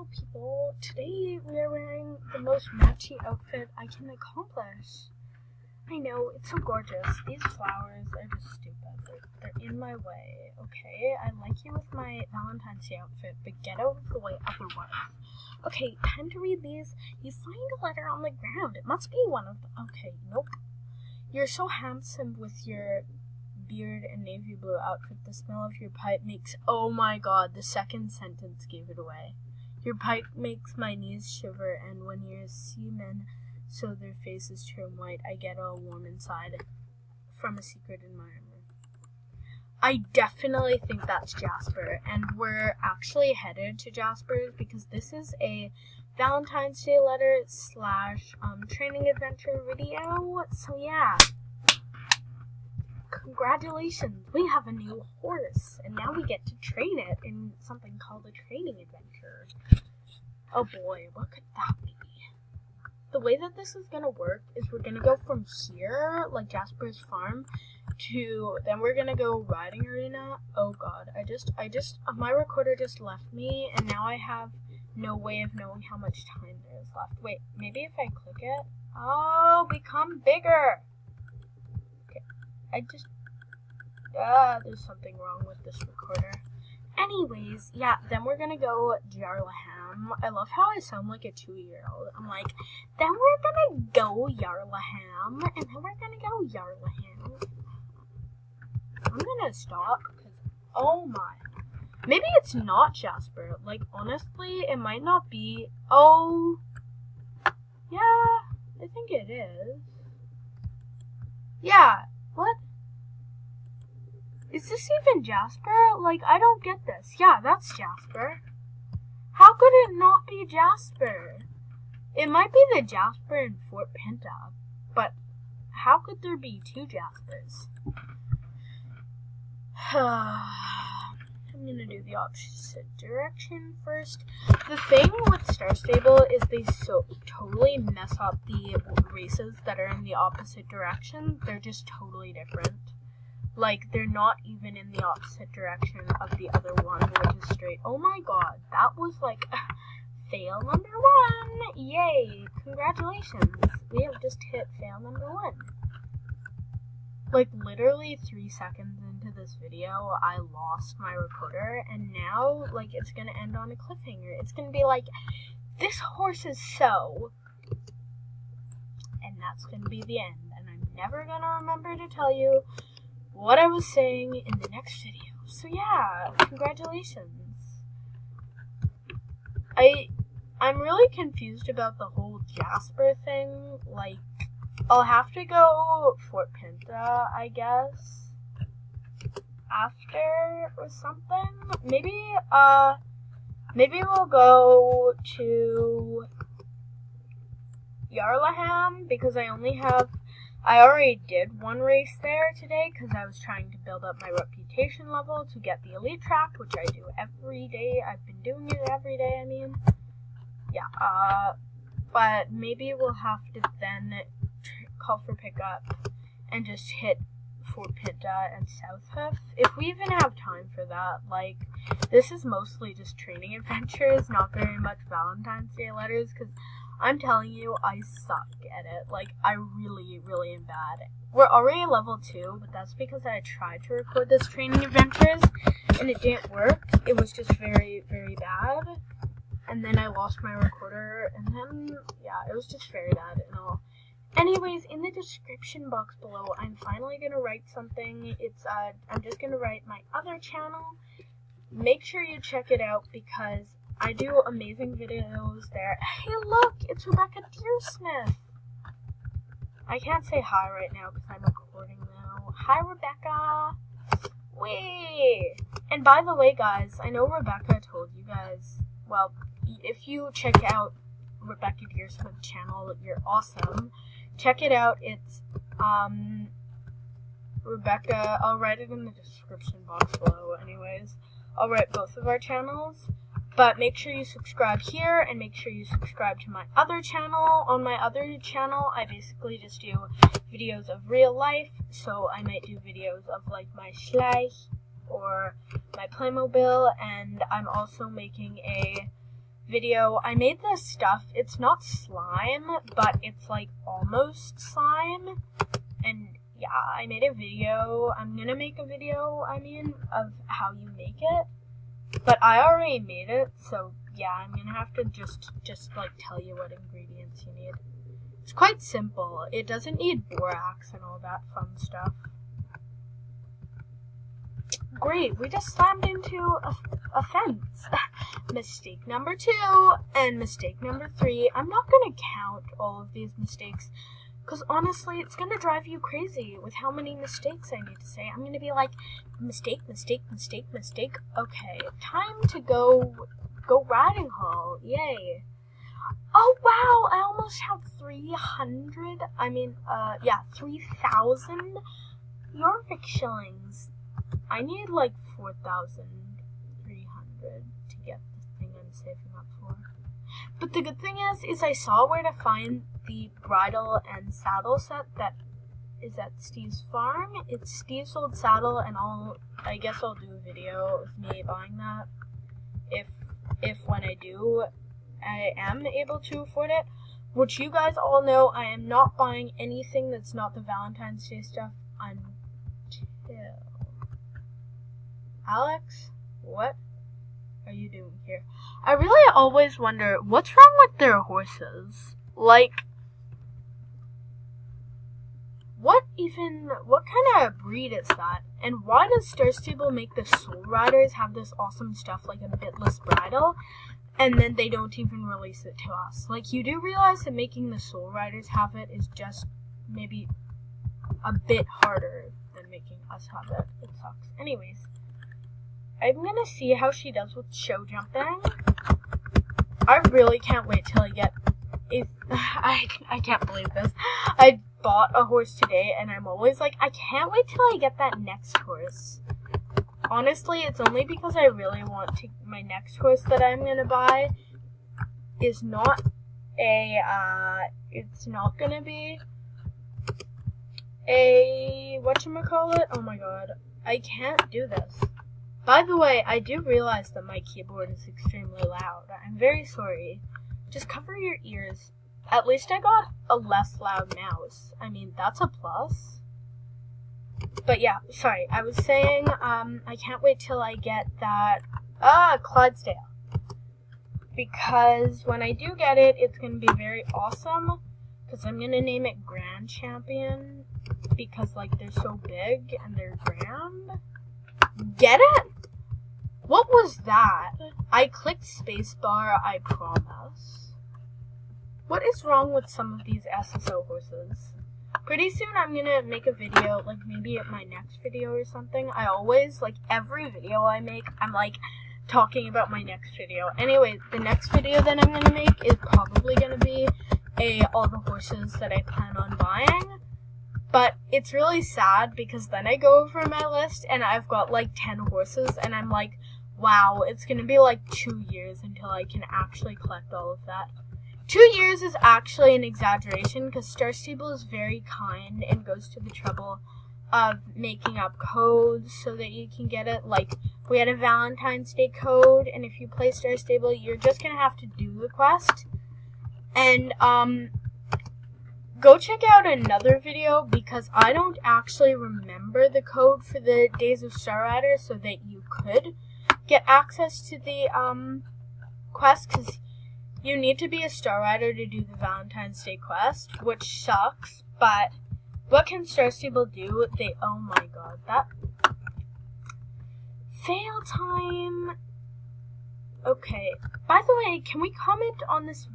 Hello people, today we are wearing the most matchy outfit I can accomplish. I know, it's so gorgeous. These flowers are just stupid. They're in my way, okay? I like you with my Valentine's Day outfit, but get out of the way otherwise. Okay, time to read these. You find a letter on the ground. It must be one of them. Okay, nope. You're so handsome with your beard and navy blue outfit. The smell of your pipe makes... Oh my god, the second sentence gave it away. Your pipe makes my knees shiver, and when your seamen so their faces turn white, I get all warm inside from a secret in my armor. I definitely think that's Jasper, and we're actually headed to Jasper's because this is a Valentine's Day letter / training adventure video. So yeah, congratulations, we have a new horse, and now we get to train it in something called a training adventure. Oh boy, what could that be? The way that this is gonna work is we're gonna go from here, like Jasper's farm, to then we're gonna go riding arena. Oh god, my recorder just left me, and now I have no way of knowing how much time there is left. Wait, maybe if I click it? Oh, become bigger! Okay, there's something wrong with this recorder. Anyways, yeah, then we're gonna go Yarlaham. I love how I sound like a 2-year-old. I'm like, then we're gonna go Yarlaham, and then we're gonna go Yarlaham. I'm gonna stop, because, oh my. Maybe it's not Jasper. Like, honestly, it might not be. Oh, yeah, I think it is. Yeah, what? Is this even Jasper? Like, I don't get this. Yeah, that's Jasper. How could it not be Jasper? It might be the Jasper in Fort Pinta, but how could there be 2 Jaspers? I'm gonna do the opposite direction first. The thing with Star Stable is they totally mess up the races that are in the opposite direction. They're just totally different. Like, they're not even in the opposite direction of the other one, which is straight. Oh my god, that was like fail number 1. Yay, congratulations. We have just hit fail number 1. Like, literally 3 seconds into this video, I lost my recorder, and now, like, it's gonna end on a cliffhanger. It's gonna be like, this horse is so... And that's gonna be the end, and I'm never gonna remember to tell you what I was saying in the next video. So yeah, congratulations. I'm really confused about the whole Jasper thing. Like, I'll have to go Fort Pinta, I guess, after or something. Maybe we'll go to Yarlaham because I already did one race there today because I was trying to build up my reputation level to get the elite track, which I do every day. I've been doing it every day, I mean. Yeah, but maybe we'll have to then call for pickup and just hit Fort Pinta and South Hoof. If we even have time for that. Like, this is mostly just training adventures, not very much Valentine's Day letters, because I'm telling you, I suck at it. Like, I really, really am bad. We're already level 2, but that's because I tried to record this training adventures, and it didn't work. It was just very, very bad. And then I lost my recorder, and then, yeah, it was just very bad and all. Anyways, in the description box below, I'm finally gonna write something. I'm just gonna write my other channel. Make sure you check it out because I do amazing videos there. Hey, look, it's Rebecca Deersmith. I can't say hi right now because I'm recording now. Hi, Rebecca. Wait. And by the way, guys, I know Rebecca told you guys, well, if you check out Rebecca Deersmith's channel, you're awesome. Check it out. It's, Rebecca, I'll write it in the description box below anyways. I'll write both of our channels. But make sure you subscribe here, and make sure you subscribe to my other channel. On my other channel, I basically just do videos of real life. So I might do videos of, like, my Schleich or my Playmobil. And I'm also making a video. I made this stuff. It's not slime, but it's like almost slime. And yeah, I made a video. I'm gonna make a video, of how you make it. But I already made it, so yeah, I'm gonna have to just like tell you what ingredients you need. It's quite simple. It doesn't need borax and all that fun stuff. Great, we just slammed into a fence. Mistake number 2 and mistake number 3. I'm not gonna count all of these mistakes, because honestly, it's going to drive you crazy with how many mistakes I need to say. I'm going to be like, mistake, mistake, mistake, mistake. Okay, time to go riding hall. Yay. Oh, wow, I almost have 3,000 Yorvik shillings. I need like 4,300 to get the thing I'm saving up for. But the good thing is I saw where to find the bridle and saddle set that is at Steve's farm. It's Steve's old saddle, and I guess I'll do a video of me buying that if when I do, I am able to afford it. Which you guys all know, I am not buying anything that's not the Valentine's Day stuff until... Alex, what are you doing here? I really always wonder what's wrong with their horses. Like, what kind of breed is that? And why does Star Stable make the Soul Riders have this awesome stuff like a bitless bridle, and then they don't even release it to us? Like, you do realize that making the Soul Riders have it is just maybe a bit harder than making us have it. It sucks. Anyways, I'm gonna see how she does with show jumping. I really can't wait till I get... I can't believe this. I bought a horse today, and I'm always like, I can't wait till I get that next horse. Honestly, it's only because I really want to... My next horse that I'm gonna buy is not it's not gonna be a... whatchamacallit? Oh my god. I can't do this. By the way, I do realize that my keyboard is extremely loud. I'm very sorry. Just cover your ears. At least I got a less loud mouse. I mean, that's a plus. But yeah, sorry. I was saying, I can't wait till I get that, Clydesdale. Because when I do get it, it's going to be very awesome. Because I'm going to name it Grand Champion. Because, like, they're so big and they're grand. Get it? What was that? I clicked spacebar, I promise. What is wrong with some of these SSO horses? Pretty soon I'm gonna make a video, like maybe at my next video or something. I always, like every video I make, I'm like talking about my next video. Anyways, the next video that I'm gonna make is probably gonna be all the horses that I plan on buying. But it's really sad because then I go over my list and I've got like 10 horses and I'm like, wow, it's going to be like 2 years until I can actually collect all of that. 2 years is actually an exaggeration because Star Stable is very kind and goes to the trouble of making up codes so that you can get it. Like, we had a Valentine's Day code, and if you play Star Stable, you're just going to have to do the quest. And, go check out another video because I don't actually remember the code for the Days of Star Rider so that you could get access to the quest, because you need to be a Star Rider to do the Valentine's Day quest, which sucks, but what can Star Stable do? Oh my god, that fail time. Okay, by the way, can we comment on this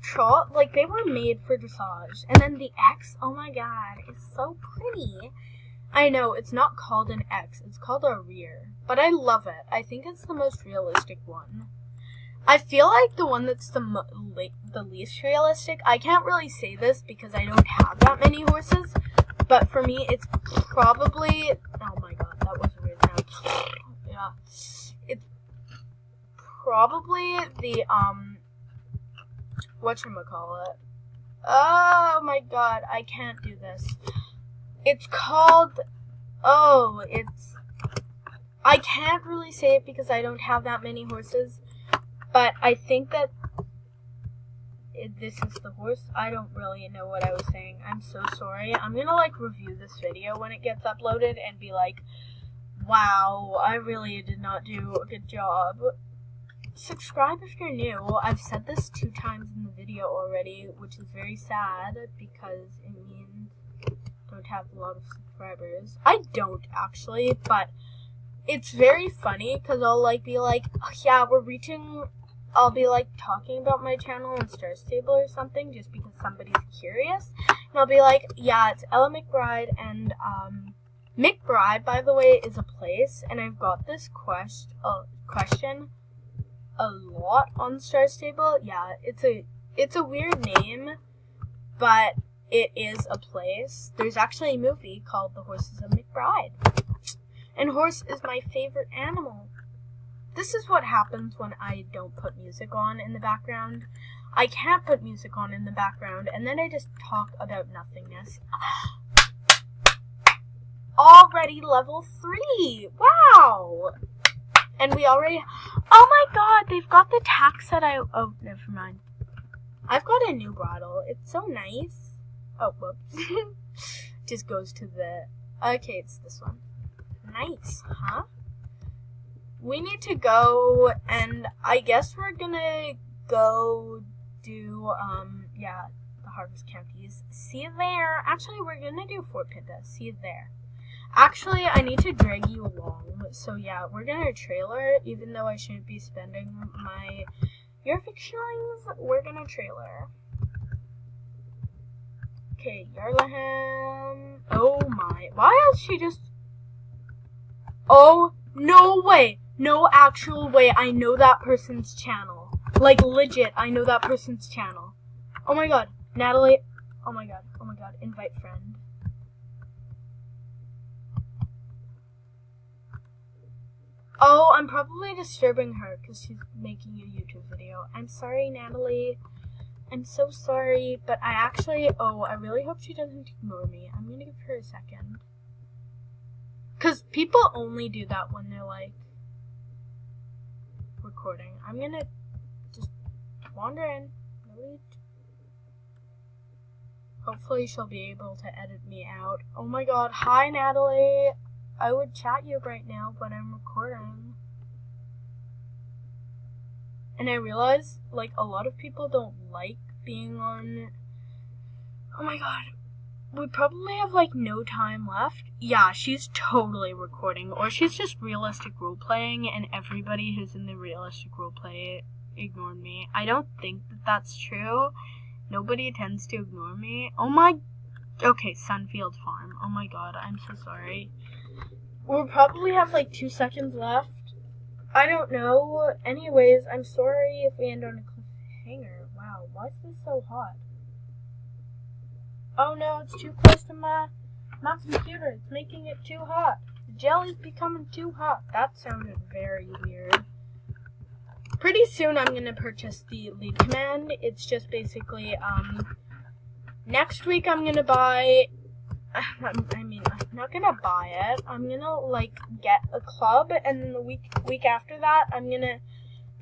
trot? Like, they were made for dressage. And then the X, oh my god, it's so pretty. I know, it's not called an X, it's called a rear. But I love it. I think it's the most realistic one. I feel like the one that's the least realistic, I can't really say this because I don't have that many horses, but for me, it's probably, oh my god, that was a weird sound. Yeah. It's probably the, whatchamacallit. Oh my god, I can't do this. It's called, I can't really say it because I don't have that many horses. But I think that this is the horse. I don't really know what I was saying. I'm so sorry. I'm gonna like review this video when it gets uploaded and be like, wow, I really did not do a good job. Subscribe if you're new. I've said this 2 times in the video already, which is very sad because it means I don't have a lot of subscribers. I don't actually, but it's very funny because I'll like be like, oh, yeah, I'll be like talking about my channel on Star Stable or something just because somebody's curious. And I'll be like, yeah, it's Ella McBride, and McBride, by the way, is a place, and I've got this question a lot on Star Stable. Yeah, it's a weird name, but it is a place. There's actually a movie called The Horses of McBride. And horse is my favorite animal. This is what happens when I don't put music on in the background. I can't put music on in the background, and then I just talk about nothingness. Already level 3! Wow! And we already... Oh my god, they've got the tax that Oh, never mind. I've got a new bottle. It's so nice. Oh, whoops. Just goes to the... Okay, it's this one. Nice, huh? We need to go, and I guess we're gonna go do, yeah, the Harvest Counties. See you there. Actually, we're gonna do Fort Pinta. See you there. Actually, I need to drag you along. So, yeah, we're gonna trailer, even though I shouldn't be spending my Yarvik shillings. We're gonna trailer. Okay, Yarlahan. Oh my. Why is she just... Oh, no way. No actual way. I know that person's channel. Like, legit, I know that person's channel. Oh my god. Natalie. Oh my god. Oh my god. Invite friend. Oh, I'm probably disturbing her because she's making a YouTube video. I'm sorry, Natalie. I'm so sorry, but I actually... Oh, I really hope she doesn't ignore me. I'm gonna give her a second. Because people only do that when they're, like, recording. I'm gonna just wander in. Hopefully she'll be able to edit me out. Oh my god. Hi, Natalie. I would chat you right now, but I'm recording. And I realize, like, a lot of people don't like being on... Oh my god. We probably have, like, no time left. Yeah, she's totally recording. Or she's just realistic role-playing, and everybody who's in the realistic roleplay ignored me. I don't think that that's true. Nobody tends to ignore me. Oh my... Okay, Sunfield Farm. Oh my god, I'm so sorry. We'll probably have, like, 2 seconds left. I don't know. Anyways, I'm sorry if we end on a cliffhanger. Wow, why is this so hot? Oh no, it's too close to my computer. It's making it too hot. The jelly's becoming too hot. That sounded very weird. Pretty soon I'm gonna purchase the lead command. It's just basically, next week I'm gonna buy... I mean, I'm not gonna buy it. I'm gonna, like, get a club, and then the week after that, I'm gonna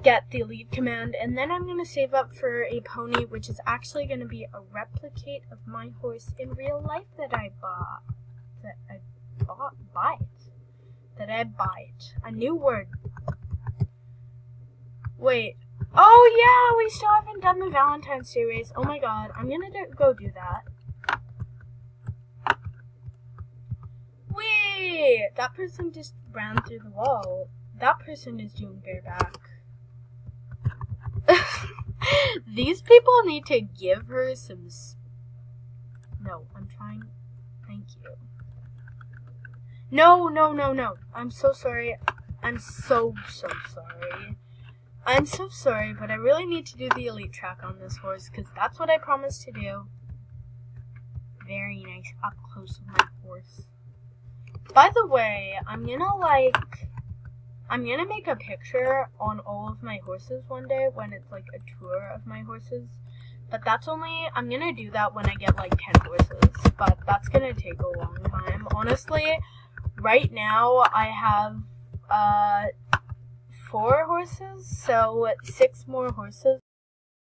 get the lead command, and then I'm gonna save up for a pony, which is actually gonna be a replicate of my horse in real life that I bought. A new word. Wait. Oh, yeah, we still haven't done the Valentine's Day race. Oh my god, I'm gonna go do that. Wait, that person just ran through the wall. That person is doing bareback. These people need to give her some... No, I'm trying... Thank you. No. I'm so sorry. I'm so sorry. I'm so sorry, but I really need to do the elite track on this horse, because that's what I promised to do. Very nice, up close with my horse. By the way, I'm gonna make a picture on all of my horses one day when it's like a tour of my horses. But I'm gonna do that when I get like 10 horses. But that's gonna take a long time. Honestly, right now I have 4 horses, so 6 more horses.